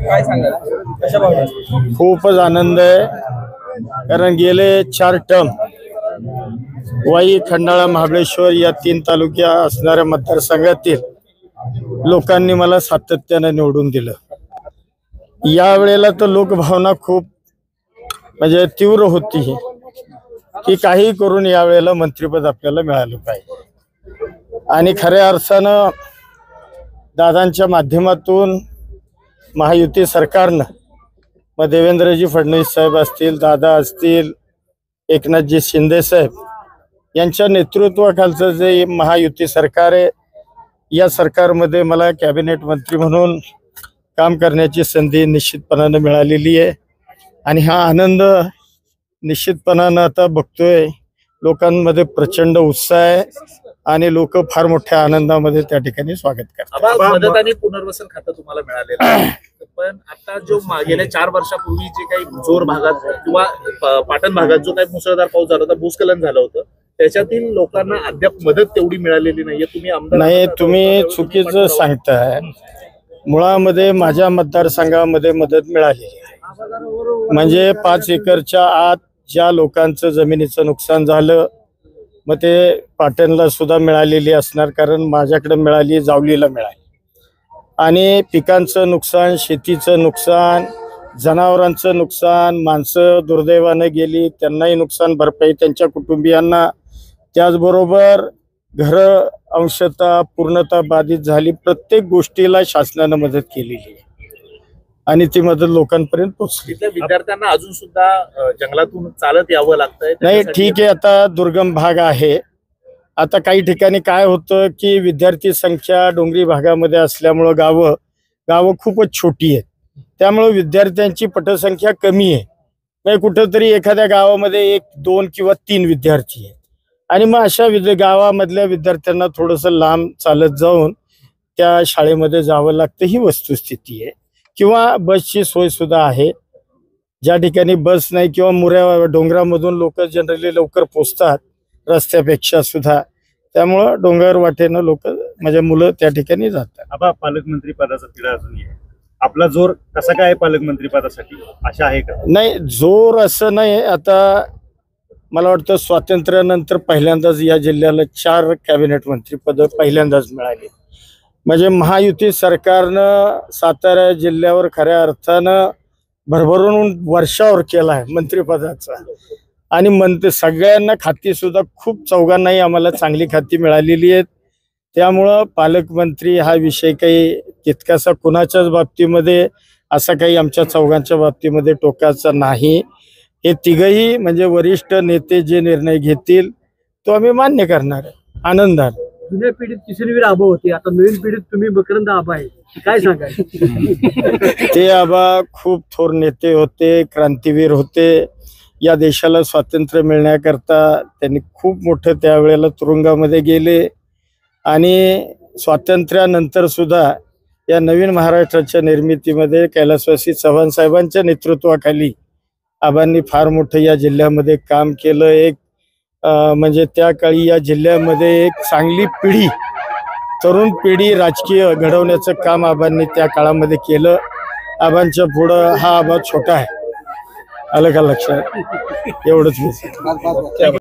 काय सांगाल कशा भावना? खूपच आनंद आहे, कारण गेले 4 टर्म वाई, खंडाळा, महाबळेश्वर या 3 तालुक्या असणाऱ्या मतदारसंघातील लोकांनी मला सातत्याने निवडून दिलं. यावेळेला तर लोकभावना खूप म्हणजे तीव्र होती की काही करून यावेळेला मंत्रिपद आपल्याला मिळालं पाहिजे. आणि खऱ्या अर्थानं दादांच्या माध्यमातून महायुती सरकारनं मग देवेंद्रजी फडणवीस साहेब असतील, दादा असतील, एकनाथजी शिंदे साहेब यांच्या नेतृत्वाखालचं जे महायुती सरकार आहे, या सरकारमध्ये मला कॅबिनेट मंत्री म्हणून काम करण्याची संधी निश्चितपणानं मिळालेली आहे. आणि हा आनंद निश्चितपणानं आता बघतोय लोकांमध्ये प्रचंड उत्साह आहे आणि लोक फार मोठ्या आनंदामध्ये त्या ठिकाणी स्वागत करतात. मदत आणि पुनर्वसन खातं तुम्हाला मिळालेलं आहे, पण आता जो गेल्या 4 वर्षापूर्वी जे काही जोर भागात किंवा पाटण भागात जो काही मुसळधार पाऊस झाला होता, भूस्खलन झालं होतं, त्याच्यातील लोकांना अद्याप मदत तेवढी मिळालेली नाहीये. तुम्ही आमदार नाही, तुम्ही चुकीचं सांगताय. मुळामध्ये माझ्या मतदारसंघामध्ये मदत मिळाली म्हणजे 5 एकरच्या आत ज्या लोकांचं जमिनीचं नुकसान झालं, मग ते पाटणला सुद्धा मिळालेली असणार, कारण माझ्याकडे मिळाली, जावलीला मिळाली. आणि पिकांचं नुकसान, शेतीचं नुकसान, जनावरांचं नुकसान, माणसं दुर्दैवानं गेली त्यांनाही नुकसान भरपाई त्यांच्या कुटुंबियांना, त्याचबरोबर घरं अंशतः पूर्णतः बाधित झाली. प्रत्येक गोष्टीला शासनानं मदत केलेली आहे आणि ती मदत लोकांपर्यंत पोहोचली. विद्यार्थ्यांना अजून सुद्धा जंगलातून चालत यावं लागतंय. नाही, ठीक आहे, आता दुर्गम भाग आहे. आता काही ठिकाणी काय होतं की विद्यार्थी संख्या डोंगरी भागामध्ये असल्यामुळं गावं खूपच छोटी आहेत, त्यामुळं विद्यार्थ्यांची पटसंख्या कमी आहे. म्हणजे कुठंतरी एखाद्या गावामध्ये 1, 2 किंवा 3 विद्यार्थी आहेत आणि मग अशा गावामधल्या विद्यार्थ्यांना थोडंसं लांब चालत जाऊन त्या शाळेमध्ये जावं लागतं, ही वस्तुस्थिती आहे. किंवा बसची सोय सुद्धा आहे, ज्या ठिकाणी बस नाही किंवा मुऱ्या डोंगरामधून लोक जनरली लवकर पोचतात रस्त्यापेक्षा सुद्धा, त्यामुळं डोंगर वाटेनं लोक म्हणजे मुलं त्या ठिकाणी जातात. आबा, पालकमंत्री पदाचा तिढा अजून आहे, आपला जोर कसा काय पालकमंत्री पदासाठी आशा आहे का? नाही, जोर असं नाही. आता मला वाटतं स्वातंत्र्यानंतर पहिल्यांदाच या जिल्ह्याला 4 कॅबिनेट मंत्रीपद पहिल्यांदाच मिळाली. म्हणजे महायुती सरकारनं सातारा जिल्ह्यावर खऱ्या अर्थानं भरभरून वर्षावर केला आहे मंत्रिपदाचा. आणि सगळ्यांना खाती सुद्धा खूप, चौघांनाही आम्हाला चांगली खाती मिळालेली आहेत. त्यामुळं पालकमंत्री हा विषय काही तितकासा कुणाच्याच बाबतीमध्ये असा काही आमच्या चौघांच्या बाबतीमध्ये टोकाचा नाही. हे तिघही म्हणजे वरिष्ठ नेते जे निर्णय घेतील तो आम्ही मान्य करणार आहे आनंदाने. जुन्या पिढीत किशनवीर आबा होते, आता नवीन पिढीत तुम्ही मकरंद आबा आहे, काय सांगाल? ते आबा खूप थोर नेते होते, क्रांतीवीर होते. या देशाला स्वातंत्र्य मिळण्याकरता त्यांनी खूप मोठं त्यावेळेला तुरुंगामध्ये गेले आणि स्वातंत्र्यानंतर सुद्धा या नवीन महाराष्ट्राच्या निर्मितीमध्ये कैलासवासी चव्हाण साहेबांच्या नेतृत्वाखाली आबांनी फार मोठं या जिल्ह्यामध्ये काम केलं. एक म्हणजे त्या काळी या जिल्ह्यामध्ये एक चांगली पिढी, तरुण पिढी राजकीय घडवण्याचं काम आबांनी त्या काळामध्ये केलं. आबांच्या पुढं हा आबा छोटा आहे, आलं का लक्षात? एवढंच.